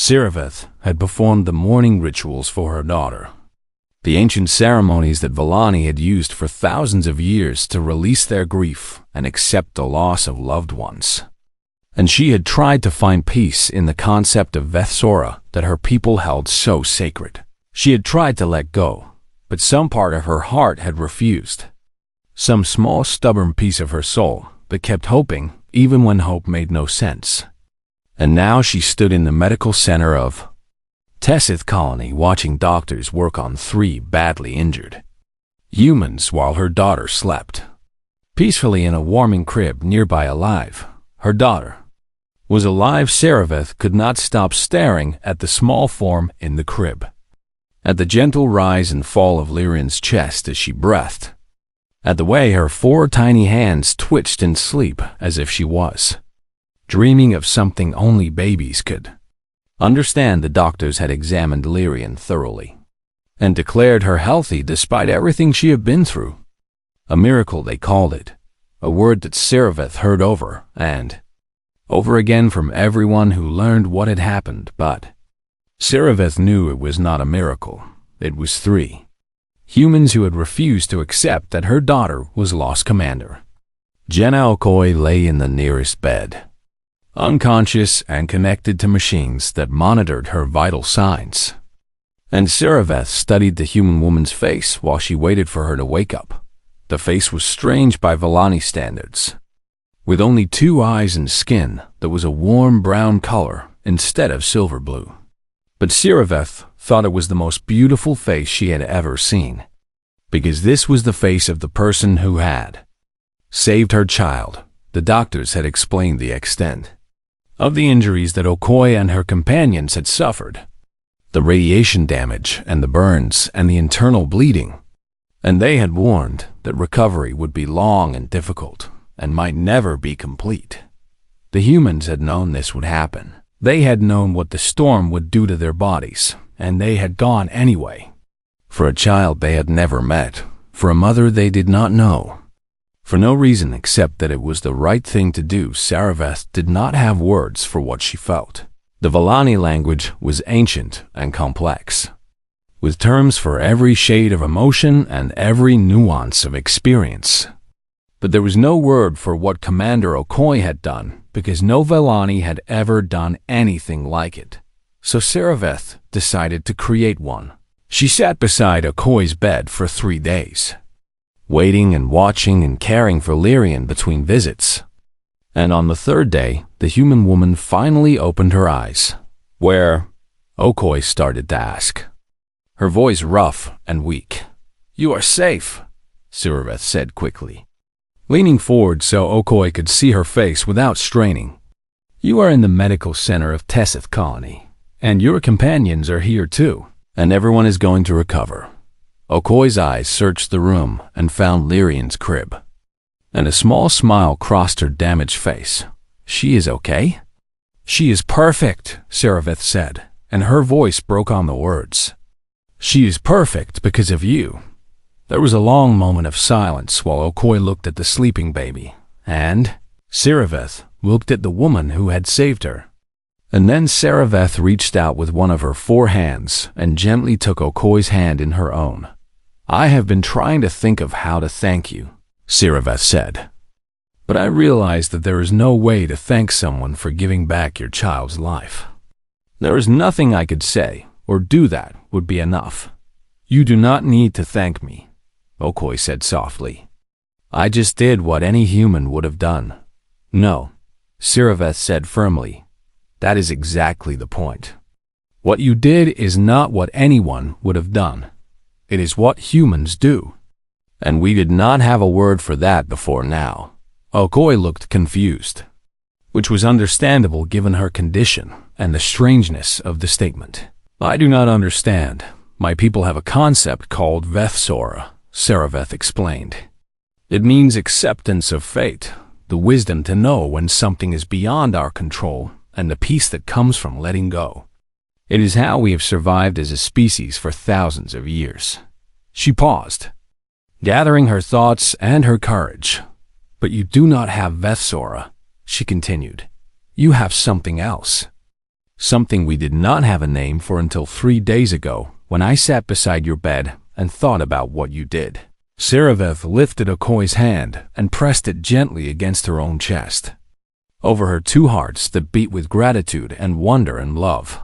Siriveth had performed the mourning rituals for her daughter, the ancient ceremonies that Vallani had used for thousands of years to release their grief and accept the loss of loved ones. And she had tried to find peace in the concept of Vethsora that her people held so sacred. She had tried to let go, but some part of her heart had refused. Some small stubborn piece of her soul that kept hoping even when hope made no sense. And now she stood in the medical center of Tessith Colony watching doctors work on 3 badly injured humans while her daughter slept peacefully in a warming crib nearby. Alive, her daughter was alive. Siriveth could not stop staring at the small form in the crib, at the gentle rise and fall of Lyrian's chest as she breathed, at the way her 4 tiny hands twitched in sleep as if she was dreaming of something only babies could understand. The doctors had examined Lyrian thoroughly and declared her healthy despite everything she had been through. A miracle, they called it, a word that Siriveth heard over and over again from everyone who learned what had happened. But Siriveth knew it was not a miracle. It was 3 humans who had refused to accept that her daughter was lost. Commander Jenna Okoye lay in the nearest bed, unconscious and connected to machines that monitored her vital signs. And Siriveth studied the human woman's face while she waited for her to wake up. The face was strange by Vallani standards, with only 2 eyes and skin that was a warm brown color instead of silver blue. But Siriveth thought it was the most beautiful face she had ever seen, because this was the face of the person who had saved her child. The doctors had explained the extent of the injuries that Okoye and her companions had suffered, the radiation damage and the burns and the internal bleeding, and they had warned that recovery would be long and difficult and might never be complete. The humans had known this would happen. They had known what the storm would do to their bodies, and they had gone anyway. For a child they had never met, for a mother they did not know, for no reason except that it was the right thing to do. Siriveth did not have words for what she felt. The Vallani language was ancient and complex, with terms for every shade of emotion and every nuance of experience. But there was no word for what Commander Okoye had done, because no Vallani had ever done anything like it. So Siriveth decided to create one. She sat beside Okoye's bed for 3 days, waiting and watching and caring for Lyrian between visits. And on the 3rd day, the human woman finally opened her eyes. "Where?" Okoye started to ask, her voice rough and weak. "You are safe," Siriveth said quickly, leaning forward so Okoye could see her face without straining. "You are in the medical center of Tessith Colony, and your companions are here too, and everyone is going to recover." Okoye's eyes searched the room and found Lyrian's crib, and a small smile crossed her damaged face. "She is okay?" "She is perfect," Siriveth said, and her voice broke on the words. "She is perfect because of you." There was a long moment of silence while Okoye looked at the sleeping baby, and Siriveth looked at the woman who had saved her. And then Siriveth reached out with one of her 4 hands and gently took Okoye's hand in her own. "I have been trying to think of how to thank you," Siriveth said, "but I realized that there is no way to thank someone for giving back your child's life. There is nothing I could say or do that would be enough. You do not need to thank me," Okoye said softly. "I just did what any human would have done." "No," Siriveth said firmly. "That is exactly the point. What you did is not what anyone would have done. It is what humans do. And we did not have a word for that before now." Okoye looked confused, which was understandable given her condition and the strangeness of the statement. "I do not understand. My people have a concept called Vethsora," Siriveth explained. "It means acceptance of fate, the wisdom to know when something is beyond our control, and the peace that comes from letting go. It is how we have survived as a species for thousands of years." She paused, gathering her thoughts and her courage. "But you do not have Vethsora," she continued. "You have something else." Something we did not have a name for until 3 days ago, when I sat beside your bed and thought about what you did. Siriveth lifted Okoye's hand and pressed it gently against her own chest. Over her two hearts that beat with gratitude and wonder and love.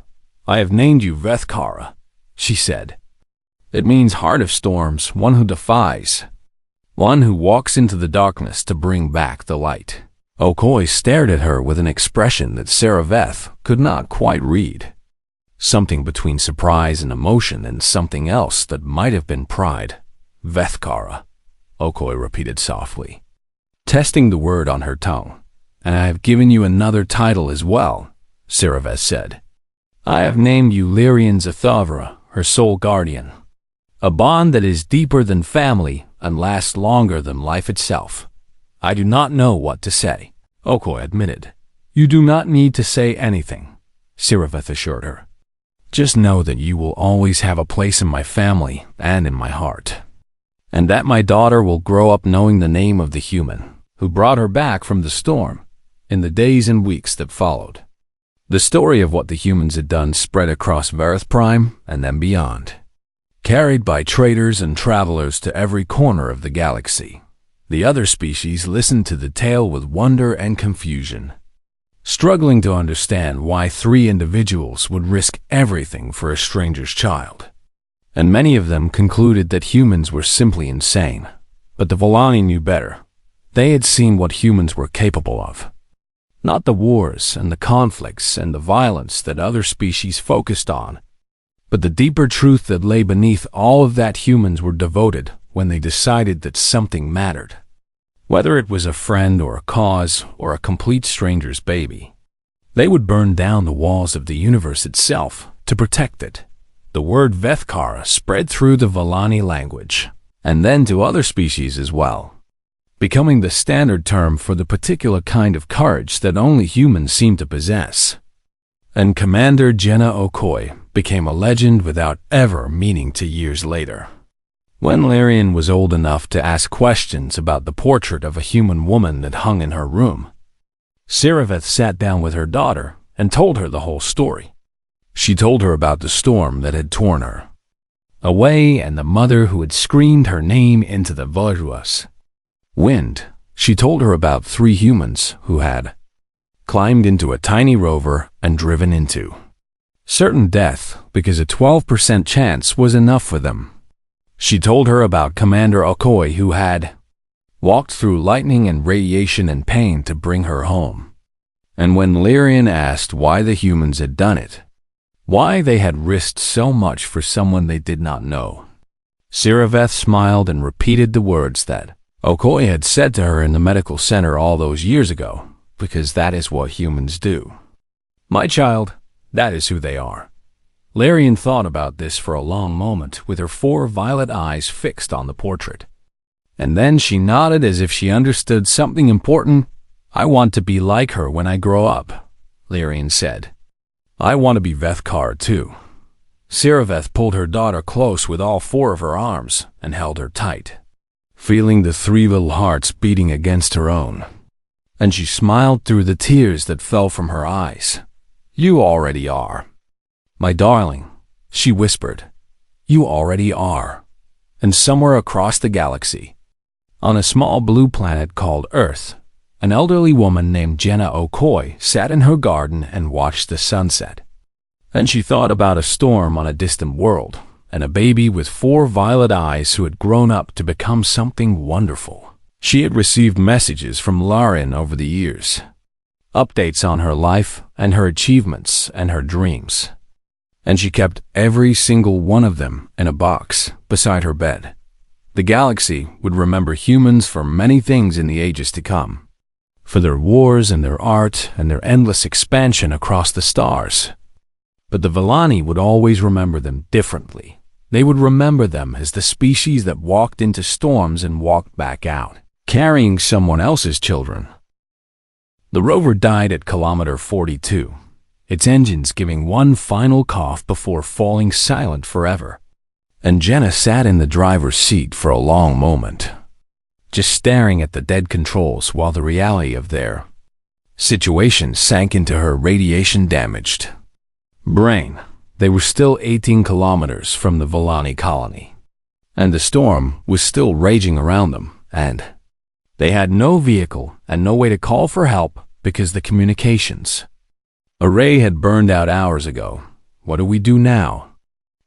I have named you Vethkara, she said. It means heart of storms, one who defies, one who walks into the darkness to bring back the light. Okoye stared at her with an expression that Siriveth could not quite read. Something between surprise and emotion and something else that might have been pride. Vethkara, Okoye repeated softly, testing the word on her tongue. And I have given you another title as well, Siriveth said. I have named you Lyrian Zathavra, her sole guardian. A bond that is deeper than family and lasts longer than life itself. I do not know what to say, Okoye admitted. You do not need to say anything, Siriveth assured her. Just know that you will always have a place in my family and in my heart. And that my daughter will grow up knowing the name of the human who brought her back from the storm in the days and weeks that followed. The story of what the humans had done spread across Vareth Prime and then beyond, carried by traders and travelers to every corner of the galaxy. The other species listened to the tale with wonder and confusion, struggling to understand why 3 individuals would risk everything for a stranger's child. And many of them concluded that humans were simply insane. But the Volani knew better. They had seen what humans were capable of. Not the wars and the conflicts and the violence that other species focused on, but the deeper truth that lay beneath all of that humans were devoted when they decided that something mattered. Whether it was a friend or a cause or a complete stranger's baby, they would burn down the walls of the universe itself to protect it. The word Vethkara spread through the Volani language, and then to other species as well, becoming the standard term for the particular kind of courage that only humans seem to possess. And Commander Jenna Okoye became a legend without ever meaning to years later. When Lyrian was old enough to ask questions about the portrait of a human woman that hung in her room, Siriveth sat down with her daughter and told her the whole story. She told her about the storm that had torn her away and the mother who had screamed her name into the Valuas wind. She told her about 3 humans who had climbed into a tiny rover and driven into certain death because a 12% chance was enough for them. She told her about Commander Okoye who had walked through lightning and radiation and pain to bring her home. And when Lyrian asked why the humans had done it, why they had risked so much for someone they did not know, Siriveth smiled and repeated the words that Okoye had said to her in the medical center all those years ago, because that is what humans do. My child, that is who they are. Lyrian thought about this for a long moment with her 4 violet eyes fixed on the portrait. And then she nodded as if she understood something important. I want to be like her when I grow up, Lyrian said. I want to be Vethkara too. Siriveth pulled her daughter close with all 4 of her arms and held her tight, feeling the 3 little hearts beating against her own. And she smiled through the tears that fell from her eyes. You already are. My darling, she whispered. You already are. And somewhere across the galaxy, on a small blue planet called Earth, an elderly woman named Jenna Okoye sat in her garden and watched the sunset. Then she thought about a storm on a distant world, and a baby with 4 violet eyes who had grown up to become something wonderful. She had received messages from Lyrian over the years, updates on her life and her achievements and her dreams. And she kept every single one of them in a box beside her bed. The galaxy would remember humans for many things in the ages to come, for their wars and their art and their endless expansion across the stars. But the Volani would always remember them differently. They would remember them as the species that walked into storms and walked back out, carrying someone else's children. The rover died at kilometer 42. Its engines giving one final cough before falling silent forever. And Jenna sat in the driver's seat for a long moment, just staring at the dead controls while the reality of their situation sank into her radiation-damaged, Brain. They were still 18 kilometers from the Volani colony, and the storm was still raging around them, and they had no vehicle and no way to call for help because the communications array had burned out hours ago. What do we do now?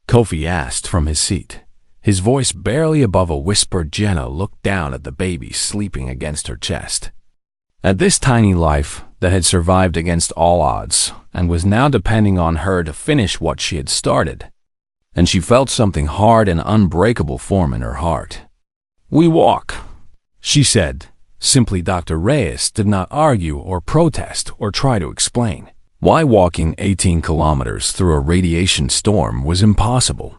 Kofi asked from his seat. His voice barely above a whisper. Jenna looked down at the baby sleeping against her chest. At this tiny life that had survived against all odds and was now depending on her to finish what she had started, and she felt something hard and unbreakable form in her heart. "We walk," she said. Simply. Dr. Reyes did not argue or protest or try to explain why walking 18 kilometers through a radiation storm was impossible.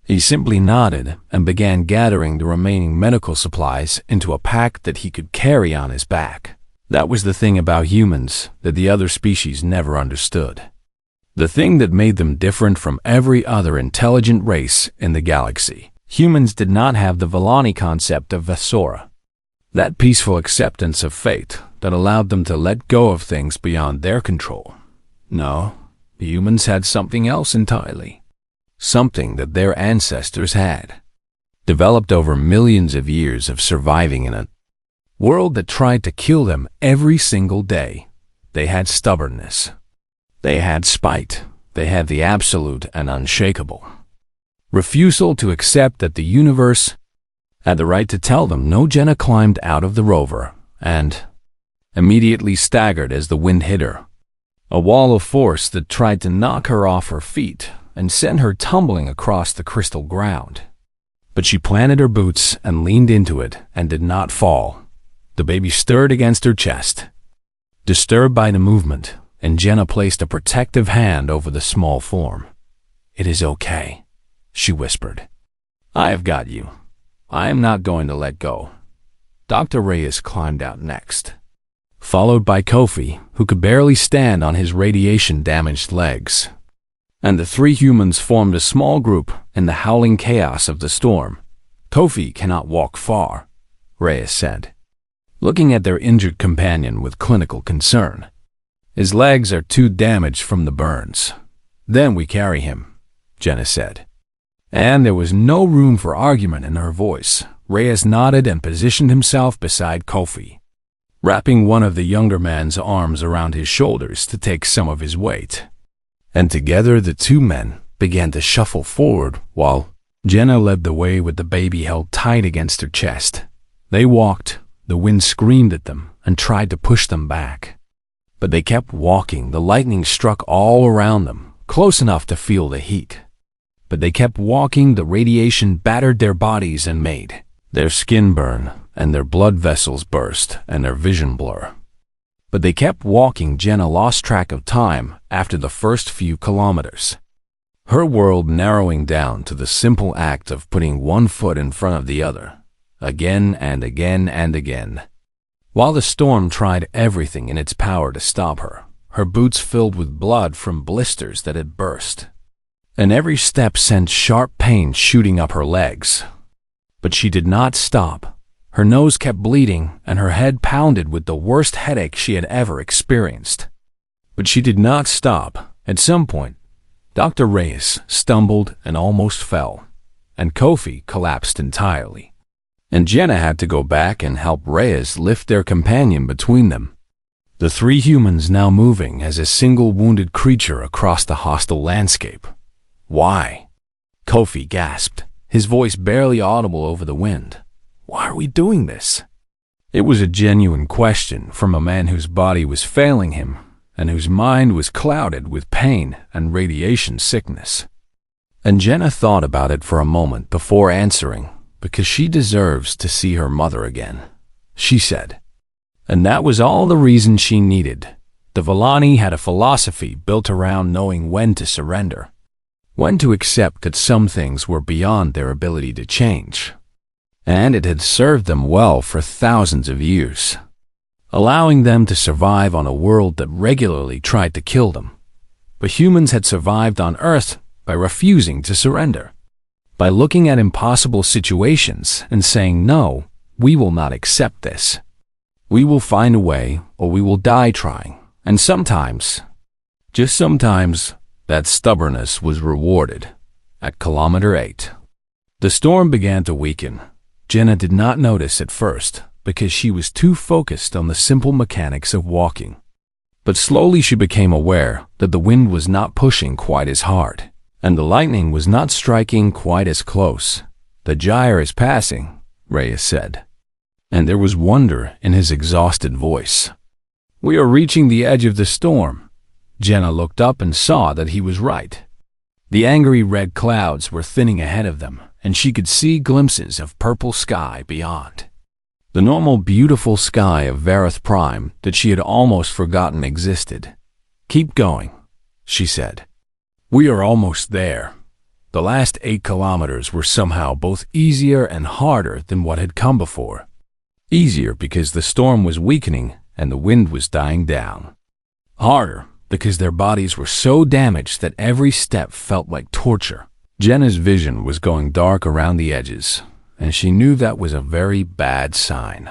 He simply nodded and began gathering the remaining medical supplies into a pack that he could carry on his back. That was the thing about humans that the other species never understood. The thing that made them different from every other intelligent race in the galaxy. Humans did not have the Volani concept of Vasora, that peaceful acceptance of fate that allowed them to let go of things beyond their control. No, the humans had something else entirely. Something that their ancestors had developed over millions of years of surviving in a world that tried to kill them every single day. They had stubbornness. They had spite. They had the absolute and unshakable refusal to accept that the universe had the right to tell them no. Jenna climbed out of the rover and immediately staggered as the wind hit her, a wall of force that tried to knock her off her feet and sent her tumbling across the crystal ground. But she planted her boots and leaned into it and did not fall. The baby stirred against her chest, disturbed by the movement, and Jenna placed a protective hand over the small form. "It is okay," she whispered. "I have got you. I am not going to let go." Dr. Reyes climbed out next, followed by Kofi, who could barely stand on his radiation-damaged legs. And the three humans formed a small group in the howling chaos of the storm. "Kofi cannot walk far," Reyes said, looking at their injured companion with clinical concern. "His legs are too damaged from the burns." "Then we carry him," Jenna said. And there was no room for argument in her voice. Reyes nodded and positioned himself beside Kofi, wrapping one of the younger man's arms around his shoulders to take some of his weight. And together the two men began to shuffle forward while Jenna led the way with the baby held tight against her chest. They walked. The wind screamed at them and tried to push them back. But they kept walking. The lightning struck all around them, close enough to feel the heat. But they kept walking. The radiation battered their bodies and made their skin burn, and their blood vessels burst, and their vision blur. But they kept walking. Jenna lost track of time after the first few kilometers, her world narrowing down to the simple act of putting one foot in front of the other, again and again and again. While the storm tried everything in its power to stop her, her boots filled with blood from blisters that had burst, and every step sent sharp pain shooting up her legs. But she did not stop. Her nose kept bleeding, and her head pounded with the worst headache she had ever experienced. But she did not stop. At some point, Dr. Reyes stumbled and almost fell, and Kofi collapsed entirely. And Jenna had to go back and help Reyes lift their companion between them. The three humans now moving as a single wounded creature across the hostile landscape. "Why?" Kofi gasped, his voice barely audible over the wind. "Why are we doing this?" It was a genuine question from a man whose body was failing him and whose mind was clouded with pain and radiation sickness. And Jenna thought about it for a moment before answering, because she deserves to see her mother again, she said. And that was all the reason she needed. The Volani had a philosophy built around knowing when to surrender, when to accept that some things were beyond their ability to change. And it had served them well for thousands of years, allowing them to survive on a world that regularly tried to kill them. But humans had survived on Earth by refusing to surrender, by looking at impossible situations and saying, "No, we will not accept this. We will find a way, or we will die trying." And sometimes, just sometimes, That stubbornness was rewarded. At kilometer 8, the storm began to weaken. Jenna did not notice at first because she was too focused on the simple mechanics of walking. But slowly she became aware that the wind was not pushing quite as hard, and the lightning was not striking quite as close. "The gyre is passing," Reyes said, and there was wonder in his exhausted voice. "We are reaching the edge of the storm." Jenna looked up and saw that he was right. The angry red clouds were thinning ahead of them, and she could see glimpses of purple sky beyond. The normal beautiful sky of Vareth Prime that she had almost forgotten existed. "Keep going," she said. "We are almost there." The last 8 kilometers were somehow both easier and harder than what had come before. Easier because the storm was weakening and the wind was dying down. Harder because their bodies were so damaged that every step felt like torture. Jenna's vision was going dark around the edges, and she knew that was a very bad sign.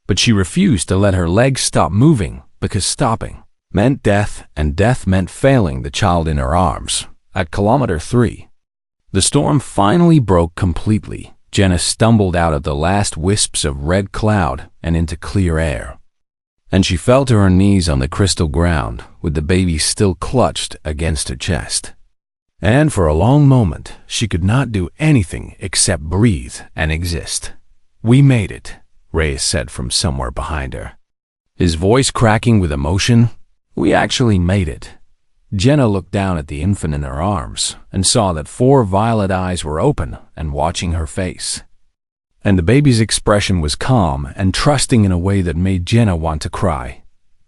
But she refused to let her legs stop moving because stopping meant death, and death meant failing the child in her arms. At kilometer 3, the storm finally broke completely. Jenna stumbled out of the last wisps of red cloud and into clear air. And she fell to her knees on the crystal ground with the baby still clutched against her chest. And for a long moment, she could not do anything except breathe and exist. "We made it," Reyes said from somewhere behind her, his voice cracking with emotion. "We actually made it." Jenna looked down at the infant in her arms and saw that 4 violet eyes were open and watching her face. And the baby's expression was calm and trusting in a way that made Jenna want to cry.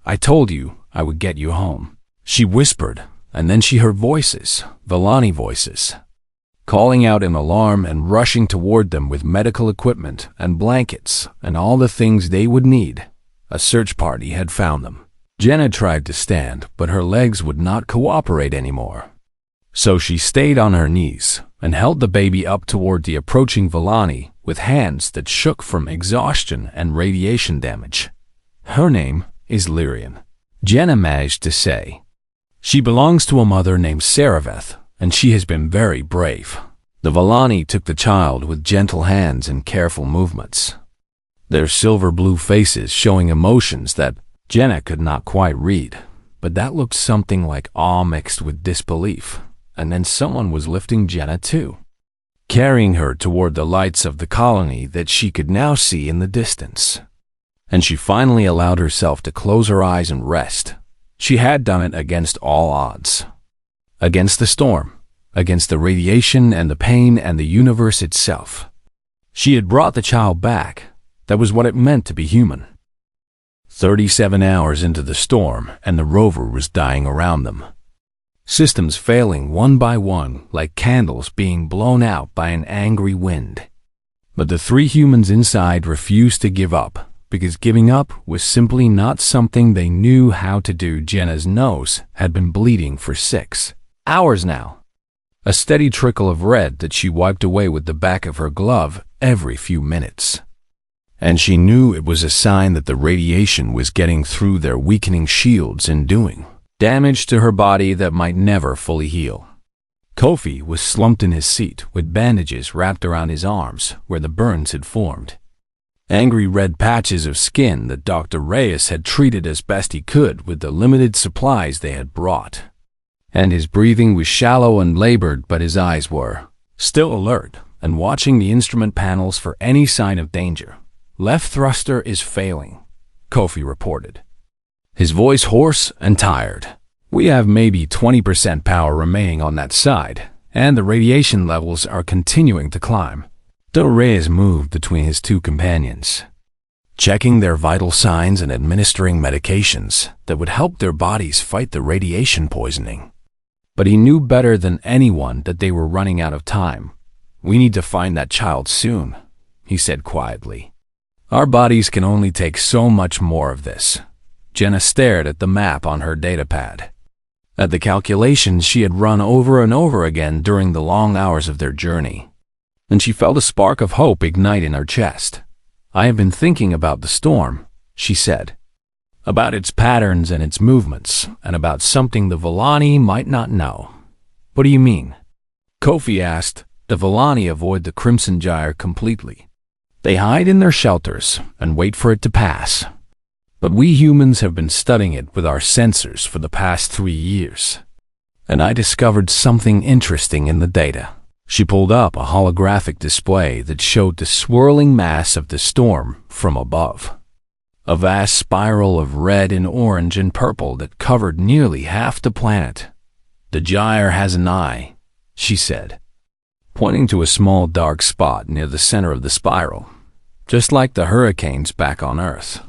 "I told you I would get you home," she whispered, and then she heard voices, Villani voices, calling out in alarm and rushing toward them with medical equipment and blankets and all the things they would need. A search party had found them. Jenna tried to stand, but her legs would not cooperate anymore. So she stayed on her knees and held the baby up toward the approaching Villani with hands that shook from exhaustion and radiation damage. "Her name is Lyrian," Jenna managed to say. "She belongs to a mother named Saraveth, and she has been very brave." The Villani took the child with gentle hands and careful movements, their silver blue faces showing emotions that Jenna could not quite read, but that looked something like awe mixed with disbelief. And then someone was lifting Jenna too, carrying her toward the lights of the colony that she could now see in the distance. And she finally allowed herself to close her eyes and rest. She had done it against all odds. Against the storm, against the radiation and the pain and the universe itself. She had brought the child back. That was what it meant to be human. 37 hours into the storm, and the rover was dying around them. Systems failing one by one like candles being blown out by an angry wind. But the 3 humans inside refused to give up, because giving up was simply not something they knew how to do. Jenna's nose had been bleeding for 6 hours now. A steady trickle of red that she wiped away with the back of her glove every few minutes. And she knew it was a sign that the radiation was getting through their weakening shields and doing damage to her body that might never fully heal. Kofi was slumped in his seat with bandages wrapped around his arms where the burns had formed. Angry red patches of skin that Dr. Reyes had treated as best he could with the limited supplies they had brought. And his breathing was shallow and labored, but his eyes were still alert and watching the instrument panels for any sign of danger. "Left thruster is failing," Kofi reported, his voice hoarse and tired. "We have maybe 20% power remaining on that side, and the radiation levels are continuing to climb." Dr. Reyes moved between his 2 companions, checking their vital signs and administering medications that would help their bodies fight the radiation poisoning. But he knew better than anyone that they were running out of time. "We need to find that child soon," he said quietly. "Our bodies can only take so much more of this." Jenna stared at the map on her datapad, at the calculations she had run over and over again during the long hours of their journey. And she felt a spark of hope ignite in her chest. "I have been thinking about the storm," she said, "about its patterns and its movements, and about something the Villani might not know." What do you mean? Kofi asked. The Villani avoid the Crimson Gyre completely. They hide in their shelters and wait for it to pass. But we humans have been studying it with our sensors for the past 3 years. And I discovered something interesting in the data. She pulled up a holographic display that showed the swirling mass of the storm from above. A vast spiral of red and orange and purple that covered nearly half the planet. The gyre has an eye, she said, pointing to a small dark spot near the center of the spiral, just like the hurricanes back on Earth.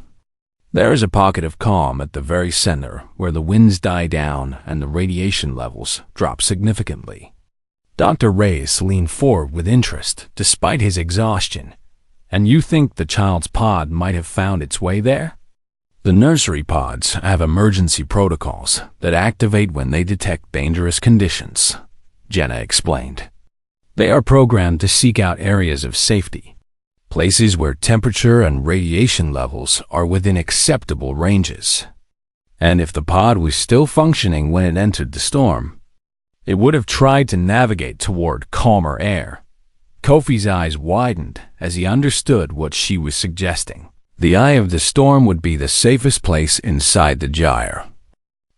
There is a pocket of calm at the very center where the winds die down and the radiation levels drop significantly. Dr. Reyes leaned forward with interest despite his exhaustion. And you think the child's pod might have found its way there? The nursery pods have emergency protocols that activate when they detect dangerous conditions, Jenna explained. They are programmed to seek out areas of safety, places where temperature and radiation levels are within acceptable ranges. And if the pod was still functioning when it entered the storm, it would have tried to navigate toward calmer air. Kofi's eyes widened as he understood what she was suggesting. The eye of the storm would be the safest place inside the gyre.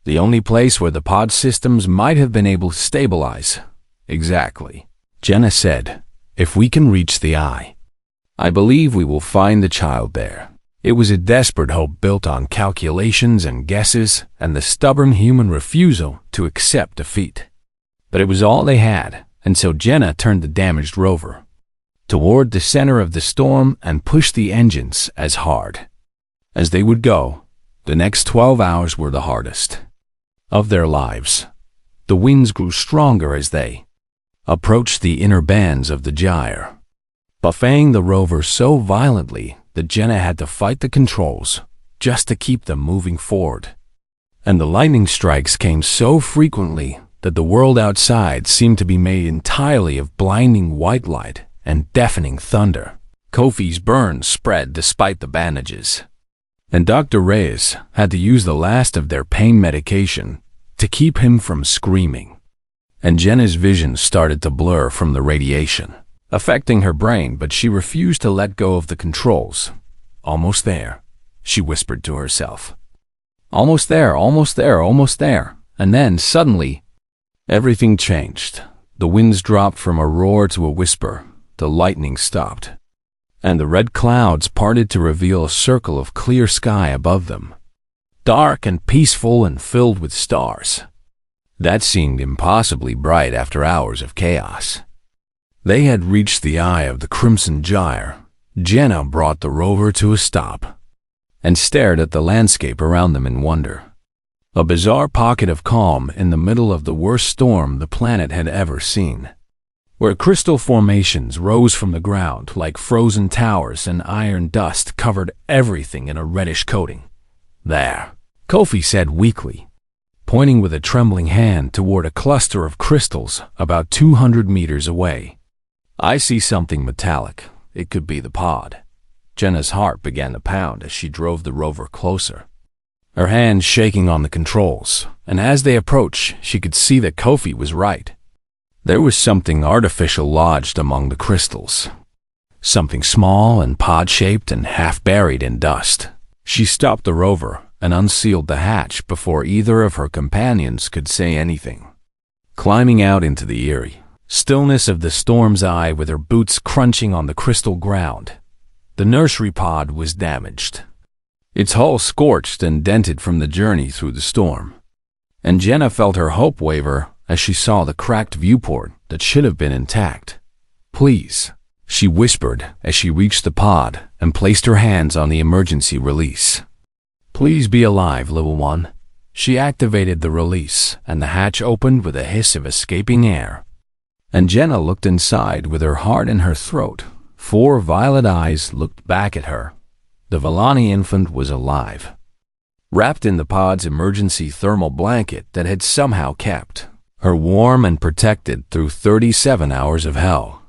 The only place where the pod systems might have been able to stabilize. Exactly. Jenna said, if we can reach the eye, I believe we will find the child there. It was a desperate hope built on calculations and guesses and the stubborn human refusal to accept defeat. But it was all they had, and so Jenna turned the damaged rover toward the center of the storm and pushed the engines as hard as they would go. The next 12 hours were the hardest of their lives. The winds grew stronger as they approached the inner bands of the gyre, buffeting the rover so violently that Jenna had to fight the controls just to keep them moving forward. And the lightning strikes came so frequently that the world outside seemed to be made entirely of blinding white light and deafening thunder. Kofi's burns spread despite the bandages, and Dr. Reyes had to use the last of their pain medication to keep him from screaming. And Jenna's vision started to blur from the radiation, affecting her brain, but she refused to let go of the controls. Almost there, she whispered to herself. Almost there, almost there, almost there. And then, suddenly, everything changed. The winds dropped from a roar to a whisper. The lightning stopped, and the red clouds parted to reveal a circle of clear sky above them, dark and peaceful and filled with stars. That seemed impossibly bright after hours of chaos. They had reached the eye of the Crimson Gyre. Jenna brought the rover to a stop and stared at the landscape around them in wonder. A bizarre pocket of calm in the middle of the worst storm the planet had ever seen, where crystal formations rose from the ground like frozen towers and iron dust covered everything in a reddish coating. There, Kofi said weakly, pointing with a trembling hand toward a cluster of crystals about 200 meters away. I see something metallic. It could be the pod. Jenna's heart began to pound as she drove the rover closer, her hands shaking on the controls, and as they approached, she could see that Kofi was right. There was something artificial lodged among the crystals, something small and pod-shaped and half-buried in dust. She stopped the rover and unsealed the hatch before either of her companions could say anything. Climbing out into the eerie stillness of the storm's eye with her boots crunching on the crystal ground, the nursery pod was damaged, its hull scorched and dented from the journey through the storm. And Jenna felt her hope waver as she saw the cracked viewport that should have been intact. Please, she whispered as she reached the pod and placed her hands on the emergency release. Please be alive, little one. She activated the release, and the hatch opened with a hiss of escaping air. And Jenna looked inside with her heart in her throat. 4 violet eyes looked back at her. The Villani infant was alive, wrapped in the pod's emergency thermal blanket that had somehow kept her warm and protected through 37 hours of hell.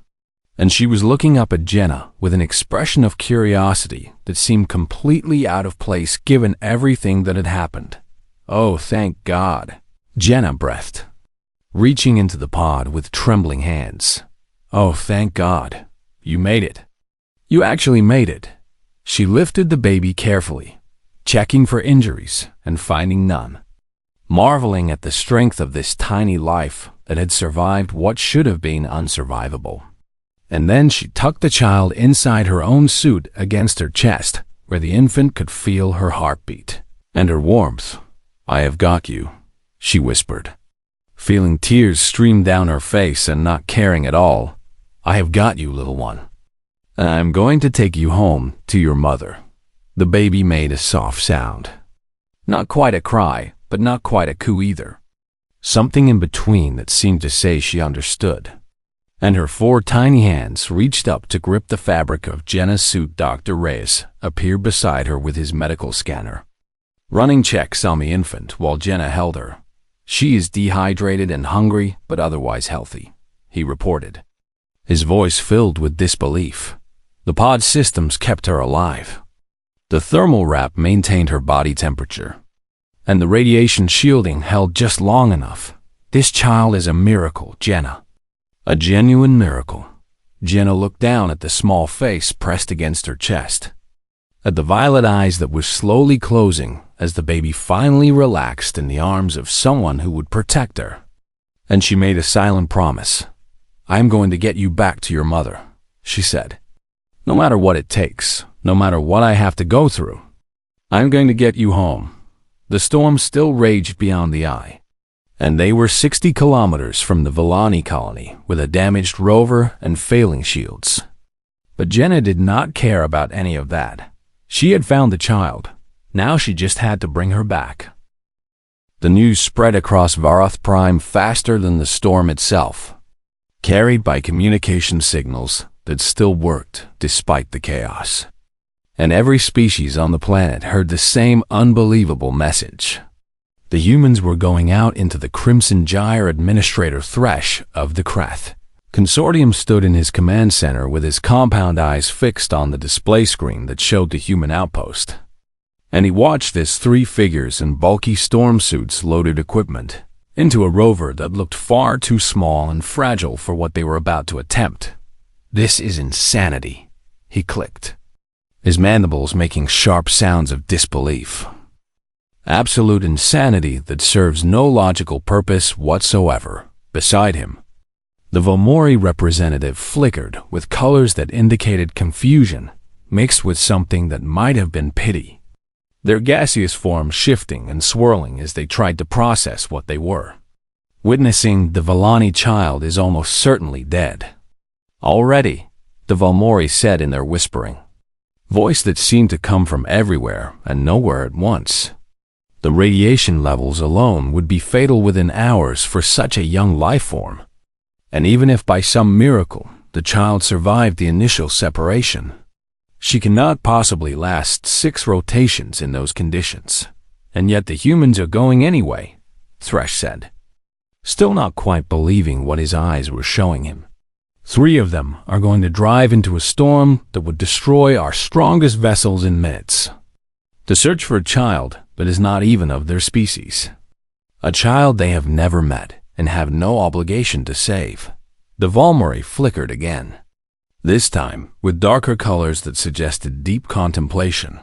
And she was looking up at Jenna with an expression of curiosity that seemed completely out of place given everything that had happened. Oh, thank God, Jenna breathed. reaching into the pod with trembling hands. "Oh, thank God. You made it. You actually made it." She lifted the baby carefully, checking for injuries and finding none, marveling at the strength of this tiny life that had survived what should have been unsurvivable. And then she tucked the child inside her own suit against her chest, where the infant could feel her heartbeat and her warmth. "I have got you," she whispered, feeling tears stream down her face and not caring at all. "I have got you, little one. I'm going to take you home to your mother." The baby made a soft sound. Not quite a cry, but not quite a coo either. Something in between that seemed to say she understood. And her 4 tiny hands reached up to grip the fabric of Jenna's suit. Dr. Reyes appeared beside her with his medical scanner, running checks on the infant while Jenna held her. "She is dehydrated and hungry, but otherwise healthy," he reported, his voice filled with disbelief. The pod systems kept her alive. The thermal wrap maintained her body temperature, and the radiation shielding held just long enough. "This child is a miracle, Jenna. A genuine miracle." Jenna looked down at the small face pressed against her chest, at the violet eyes that were slowly closing as the baby finally relaxed in the arms of someone who would protect her. And she made a silent promise. "I am going to get you back to your mother," she said. "No matter what it takes, no matter what I have to go through, I'm going to get you home." The storm still raged beyond the eye, and they were 60 kilometers from the Villani colony with a damaged rover and failing shields. But Jenna did not care about any of that. She had found the child. Now she just had to bring her back. The news spread across Varath Prime faster than the storm itself, carried by communication signals that still worked despite the chaos. And every species on the planet heard the same unbelievable message. The humans were going out into the Crimson Gyre Administrator Thresh of the Krath. Consortium stood in his command center with his compound eyes fixed on the display screen that showed the human outpost. And he watched as 3 figures in bulky storm suits loaded equipment into a rover that looked far too small and fragile for what they were about to attempt. "This is insanity," he clicked, his mandibles making sharp sounds of disbelief. Absolute insanity that serves no logical purpose whatsoever. Beside him, the Volmori representative flickered with colors that indicated confusion, mixed with something that might have been pity, their gaseous forms shifting and swirling as they tried to process what they were. "Witnessing the Villani child is almost certainly dead. Already," the Volmori said in their whispering voice that seemed to come from everywhere and nowhere at once. The radiation levels alone would be fatal within hours for such a young life form. And even if by some miracle the child survived the initial separation, she cannot possibly last 6 rotations in those conditions. And yet the humans are going anyway, Thresh said, still not quite believing what his eyes were showing him. 3 of them are going to drive into a storm that would destroy our strongest vessels in minutes, to search for a child that is not even of their species. A child they have never met and have no obligation to save. The Volmori flickered again, this time with darker colors that suggested deep contemplation.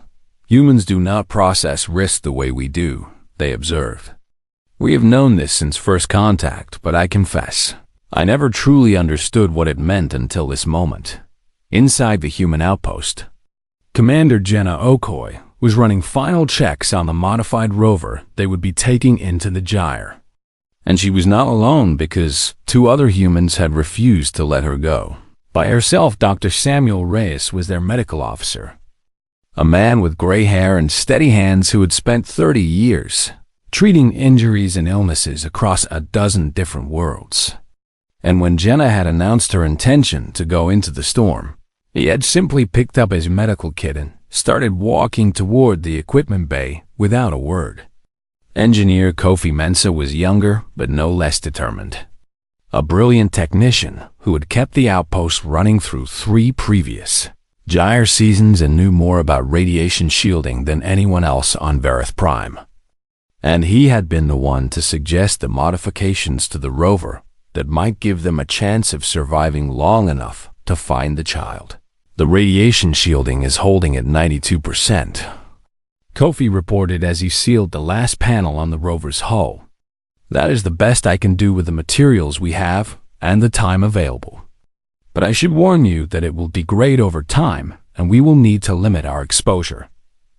"Humans do not process risk the way we do," they observed. "We have known this since first contact, but I confess, I never truly understood what it meant until this moment." Inside the human outpost, Commander Jenna Okoy was running final checks on the modified rover they would be taking into the Gyre. And she was not alone because 2 other humans had refused to let her go. By herself, Dr. Samuel Reyes was their medical officer, a man with gray hair and steady hands who had spent 30 years treating injuries and illnesses across a dozen different worlds. And when Jenna had announced her intention to go into the storm, he had simply picked up his medical kit and started walking toward the equipment bay without a word. Engineer Kofi Mensah was younger, but no less determined. A brilliant technician who had kept the outpost running through 3 previous Gyre seasons and knew more about radiation shielding than anyone else on Varath Prime. And he had been the one to suggest the modifications to the rover that might give them a chance of surviving long enough to find the child. The radiation shielding is holding at 92%. Kofi reported as he sealed the last panel on the rover's hull. That is the best I can do with the materials we have and the time available. But I should warn you that it will degrade over time and we will need to limit our exposure.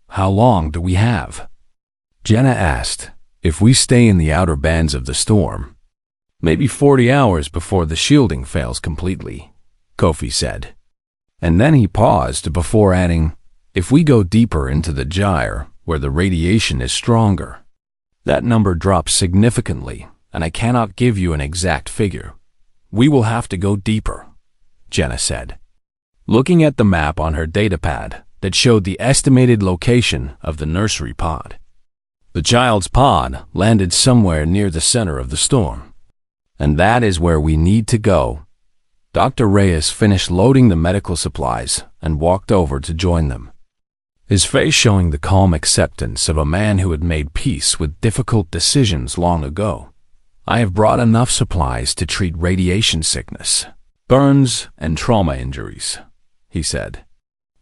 How long do we have? Jenna asked. If we stay in the outer bands of the storm, maybe 40 hours before the shielding fails completely, Kofi said. And then he paused before adding, if we go deeper into the gyre, where the radiation is stronger, that number drops significantly, and I cannot give you an exact figure. We will have to go deeper, Jenna said, looking at the map on her datapad that showed the estimated location of the nursery pod. The child's pod landed somewhere near the center of the storm, and that is where we need to go. Dr. Reyes finished loading the medical supplies and walked over to join them, his face showing the calm acceptance of a man who had made peace with difficult decisions long ago. I have brought enough supplies to treat radiation sickness, burns, and trauma injuries, he said.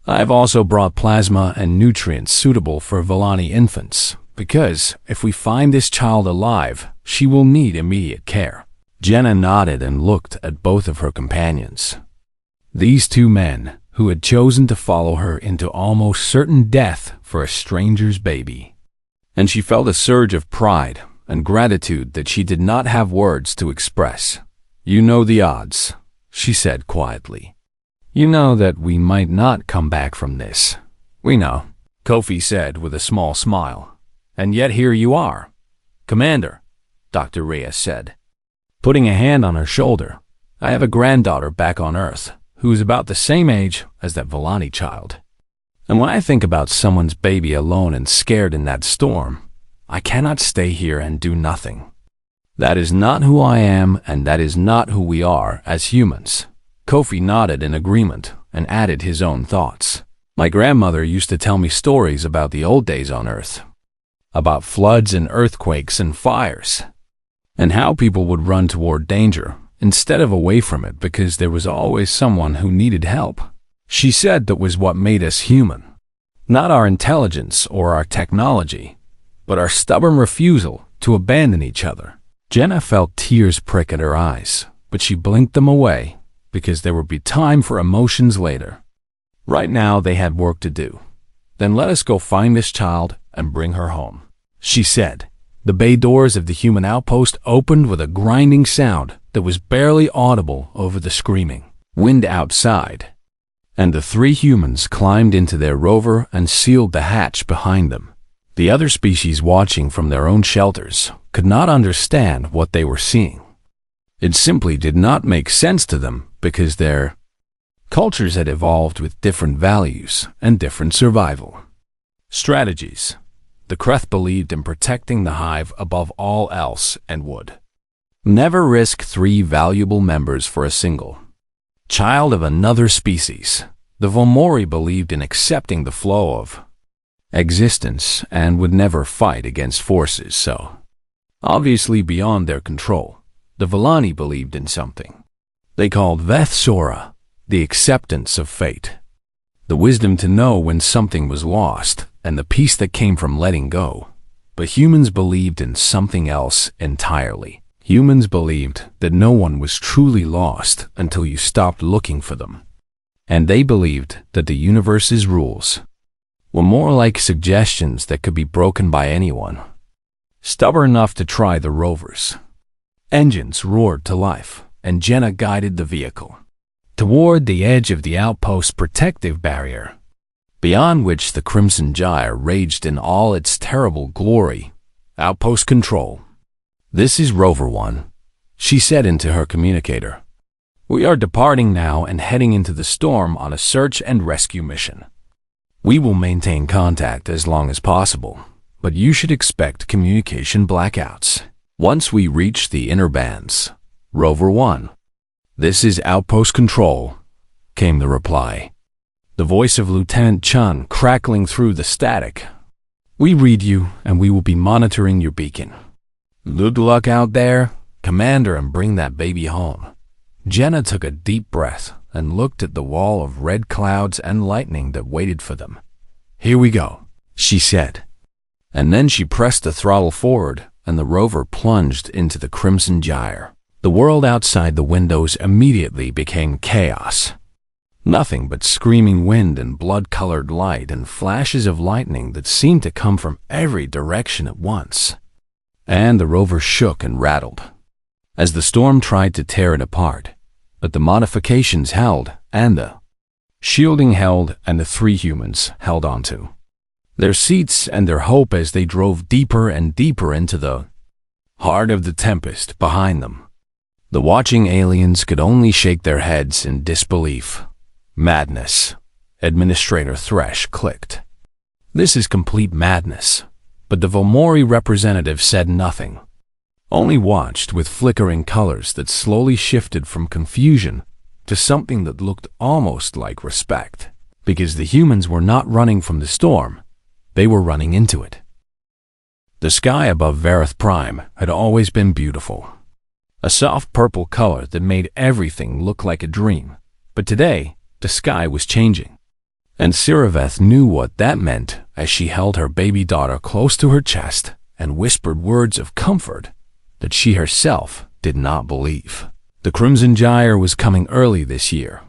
I have also brought plasma and nutrients suitable for Villani infants, because if we find this child alive, she will need immediate care. Jenna nodded and looked at both of her companions. These two men, who had chosen to follow her into almost certain death for a stranger's baby. And she felt a surge of pride and gratitude that she did not have words to express. You know the odds, she said quietly. You know that we might not come back from this. We know, Kofi said with a small smile. And yet here you are. Commander, Dr. Reyes said, putting a hand on her shoulder. I have a granddaughter back on Earth, who is about the same age as that Villani child. And when I think about someone's baby alone and scared in that storm, I cannot stay here and do nothing. That is not who I am, and that is not who we are as humans. Kofi nodded in agreement and added his own thoughts. My grandmother used to tell me stories about the old days on Earth, about floods and earthquakes and fires, and how people would run toward danger instead of away from it because there was always someone who needed help. She said that was what made us human, not our intelligence or our technology, but our stubborn refusal to abandon each other. Jenna felt tears prick at her eyes, but she blinked them away because there would be time for emotions later. Right now they had work to do. Then let us go find this child and bring her home, she said. The bay doors of the human outpost opened with a grinding sound that was barely audible over the screaming wind outside, and the three humans climbed into their rover and sealed the hatch behind them. The other species watching from their own shelters could not understand what they were seeing. It simply did not make sense to them because their cultures had evolved with different values and different survival strategies. The Kreth believed in protecting the hive above all else and would never risk three valuable members for a single child of another species. The Vomori believed in accepting the flow of existence and would never fight against forces so obviously beyond their control. The Villani believed in something they called Veth Sora, the acceptance of fate, the wisdom to know when something was lost, and the peace that came from letting go. But humans believed in something else entirely. Humans believed that no one was truly lost until you stopped looking for them. And they believed that the universe's rules were more like suggestions that could be broken by anyone stubborn enough to try the rovers. Engines roared to life, and Jenna guided the vehicle toward the edge of the outpost's protective barrier, beyond which the Crimson Gyre raged in all its terrible glory. Outpost control. This is Rover 1, she said into her communicator. We are departing now and heading into the storm on a search and rescue mission. We will maintain contact as long as possible, but you should expect communication blackouts once we reach the inner bands. Rover 1. This is Outpost Control, came the reply, the voice of Lieutenant Chun crackling through the static. We read you, and we will be monitoring your beacon. Good luck out there, Commander, and bring that baby home." Jenna took a deep breath and looked at the wall of red clouds and lightning that waited for them. "Here we go," she said. And then she pressed the throttle forward, and the rover plunged into the Crimson Gyre. The world outside the windows immediately became chaos. Nothing but screaming wind and blood-colored light and flashes of lightning that seemed to come from every direction at once. And the rover shook and rattled as the storm tried to tear it apart. But the modifications held, and the shielding held, and the three humans held onto their seats and their hope as they drove deeper and deeper into the heart of the tempest behind them. The watching aliens could only shake their heads in disbelief. "Madness," Administrator Thresh clicked. "This is complete madness." But the Volmori representative said nothing, only watched with flickering colors that slowly shifted from confusion to something that looked almost like respect. Because the humans were not running from the storm, they were running into it. The sky above Vareth Prime had always been beautiful. A soft purple color that made everything look like a dream. But today, the sky was changing. And Siraveth knew what that meant as she held her baby daughter close to her chest and whispered words of comfort that she herself did not believe. The Crimson Gyre was coming early this year,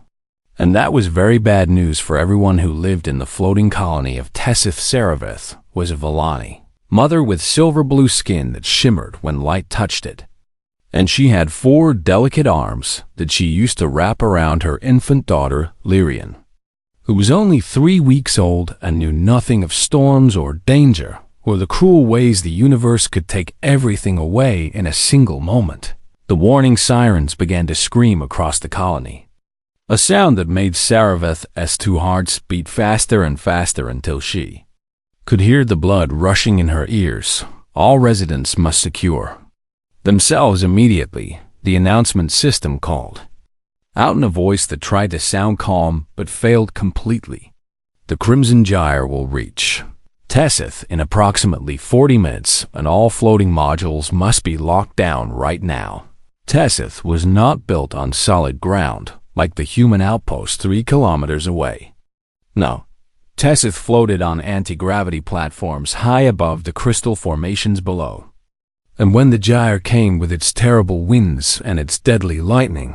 and that was very bad news for everyone who lived in the floating colony of Tessith. Siraveth was a Vallani, mother with silver-blue skin that shimmered when light touched it. And she had 4 delicate arms that she used to wrap around her infant daughter, Lyrian, who was only 3 weeks old and knew nothing of storms or danger or the cruel ways the universe could take everything away in a single moment. The warning sirens began to scream across the colony, a sound that made Siraveth's 2 hearts beat faster and faster until she could hear the blood rushing in her ears. All residents must secure themselves immediately, the announcement system called out in a voice that tried to sound calm but failed completely. "The Crimson Gyre will reach Tessith in approximately 40 minutes, and all floating modules must be locked down right now." Tessith was not built on solid ground like the human outpost 3 kilometers away. No, Tessith floated on anti-gravity platforms high above the crystal formations below. And when the gyre came with its terrible winds and its deadly lightning,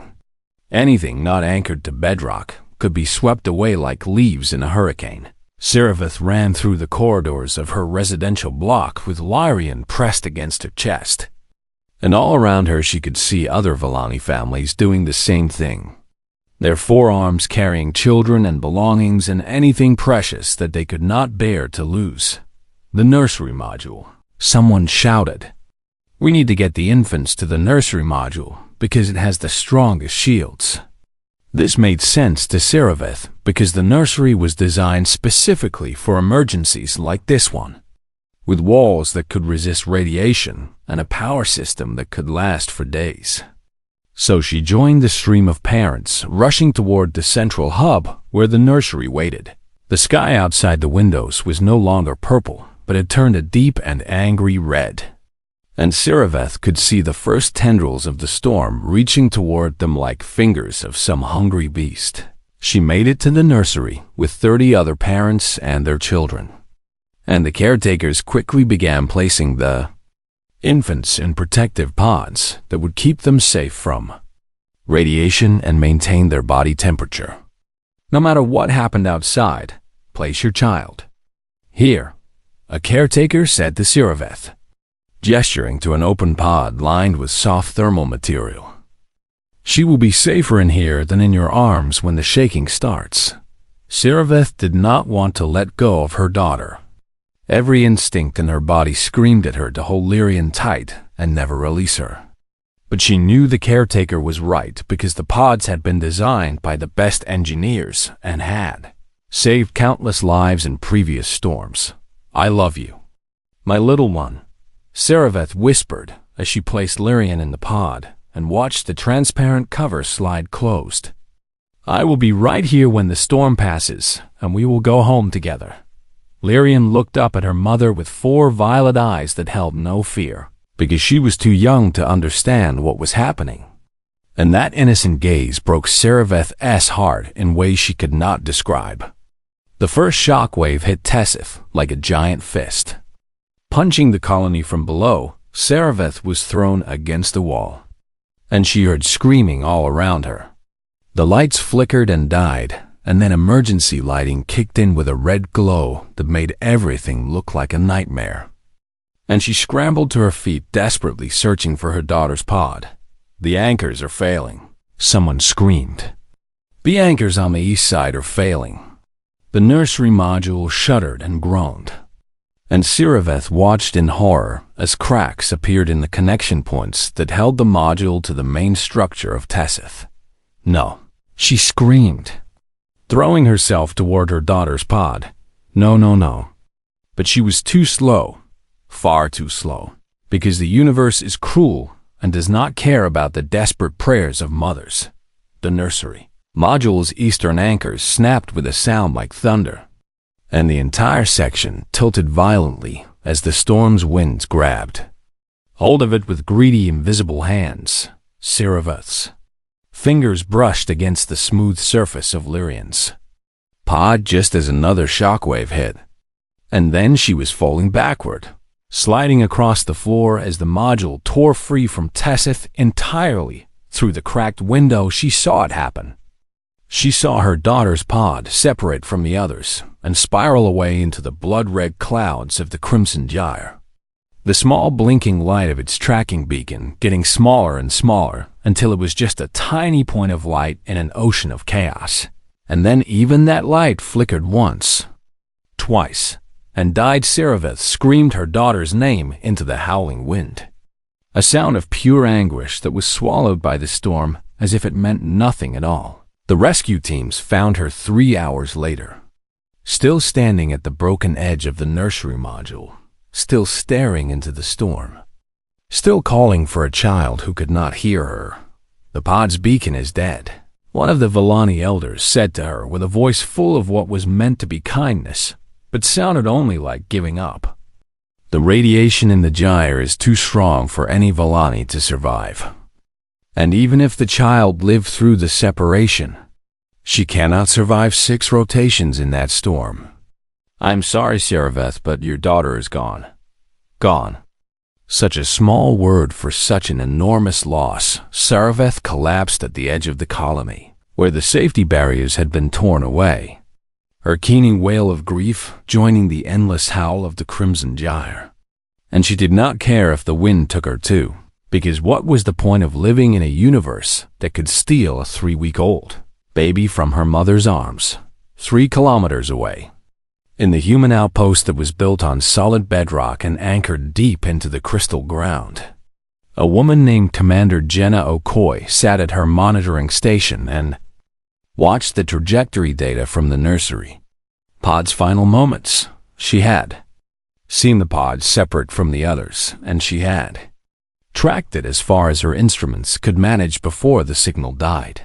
anything not anchored to bedrock could be swept away like leaves in a hurricane. Siraveth ran through the corridors of her residential block with Lyrian pressed against her chest. And all around her she could see other Vallani families doing the same thing, their forearms carrying children and belongings and anything precious that they could not bear to lose. "The nursery module," someone shouted. "We need to get the infants to the nursery module because it has the strongest shields." This made sense to Siraveth because the nursery was designed specifically for emergencies like this one, with walls that could resist radiation and a power system that could last for days. So she joined the stream of parents rushing toward the central hub where the nursery waited. The sky outside the windows was no longer purple, but had turned a deep and angry red. And Siraveth could see the first tendrils of the storm reaching toward them like fingers of some hungry beast. She made it to the nursery with 30 other parents and their children. And the caretakers quickly began placing the infants in protective pods that would keep them safe from radiation and maintain their body temperature. No matter what happened outside, place your child here, a caretaker said to Siraveth, gesturing to an open pod lined with soft thermal material. "She will be safer in here than in your arms when the shaking starts." Siraveth did not want to let go of her daughter. Every instinct in her body screamed at her to hold Lyrian tight and never release her. But she knew the caretaker was right because the pods had been designed by the best engineers and had saved countless lives in previous storms. "I love you, my little one," Siraveth whispered as she placed Lyrian in the pod and watched the transparent cover slide closed. "I will be right here when the storm passes, and we will go home together. Lyrian looked up at her mother with 4 violet eyes that held no fear, because she was too young to understand what was happening. And that innocent gaze broke Sereveth's heart in ways she could not describe. The first shockwave hit Tessith like a giant fist. Punching the colony from below, Sereveth was thrown against the wall, and she heard screaming all around her. The lights flickered and died, and then emergency lighting kicked in with a red glow that made everything look like a nightmare. And she scrambled to her feet, desperately searching for her daughter's pod. "The anchors are failing," someone screamed. "The anchors on the east side are failing." The nursery module shuddered and groaned, and Sereveth watched in horror as cracks appeared in the connection points that held the module to the main structure of Tessith. "No," she screamed, throwing herself toward her daughter's pod. No, no, no. But she was too slow, far too slow, because the universe is cruel and does not care about the desperate prayers of mothers. The nursery module's eastern anchors snapped with a sound like thunder, and the entire section tilted violently as the storm's winds grabbed hold of it with greedy, invisible hands. Sereveth's fingers brushed against the smooth surface of Lyrian's pod just as another shockwave hit, and then she was falling backward, sliding across the floor as the module tore free from Tessith entirely. Through the cracked window, she saw it happen. She saw her daughter's pod separate from the others and spiral away into the blood-red clouds of the Crimson Gyre. The small blinking light of its tracking beacon getting smaller and smaller until it was just a tiny point of light in an ocean of chaos. And then even that light flickered once, twice, and died. Sereveth screamed her daughter's name into the howling wind, a sound of pure anguish that was swallowed by the storm as if it meant nothing at all. The rescue teams found her 3 hours later, still standing at the broken edge of the nursery module, still staring into the storm, still calling for a child who could not hear her. "The pod's beacon is dead," one of the Villani elders said to her with a voice full of what was meant to be kindness, but sounded only like giving up. "The radiation in the gyre is too strong for any Villani to survive. And even if the child lived through the separation, she cannot survive 6 rotations in that storm. I'm sorry, Sereveth, but your daughter is gone. Gone." Such a small word for such an enormous loss. Sereveth collapsed at the edge of the colony, where the safety barriers had been torn away, her keening wail of grief joining the endless howl of the Crimson Gyre. And she did not care if the wind took her too, because what was the point of living in a universe that could steal a 3-week-old baby from her mother's arms, 3 kilometers away, in the human outpost that was built on solid bedrock and anchored deep into the crystal ground? A woman named Commander Jenna Okoye sat at her monitoring station and watched the trajectory data from the nursery pod's final moments. She had seen the pod separate from the others, and she had tracked it as far as her instruments could manage before the signal died.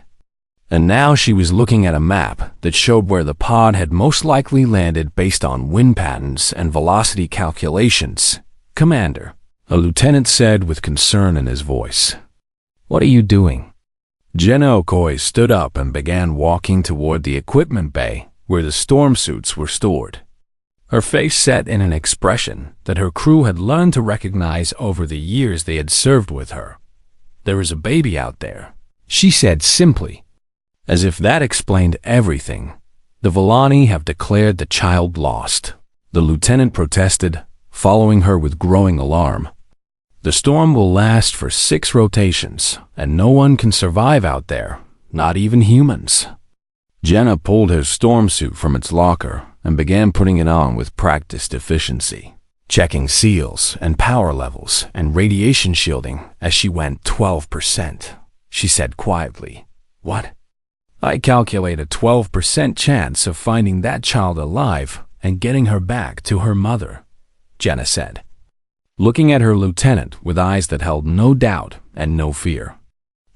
And now she was looking at a map that showed where the pod had most likely landed based on wind patterns and velocity calculations. "Commander," a lieutenant said with concern in his voice, "what are you doing?" Jenna Okoye stood up and began walking toward the equipment bay where the storm suits were stored, her face set in an expression that her crew had learned to recognize over the years they had served with her. "There is a baby out there," she said simply, as if that explained everything. "The Villani have declared the child lost," the lieutenant protested, following her with growing alarm. "The storm will last for 6 rotations, and no one can survive out there, not even humans." Jenna pulled her storm suit from its locker and began putting it on with practiced efficiency, checking seals and power levels and radiation shielding as she went. 12%, she said quietly. "What?" "I calculate a 12% chance of finding that child alive and getting her back to her mother," Jenna said, looking at her lieutenant with eyes that held no doubt and no fear.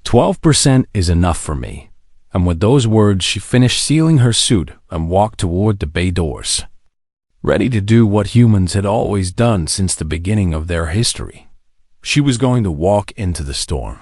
12% is enough for me." And with those words, she finished sealing her suit and walked toward the bay doors. ready to do what humans had always done since the beginning of their history. She was going to walk into the storm,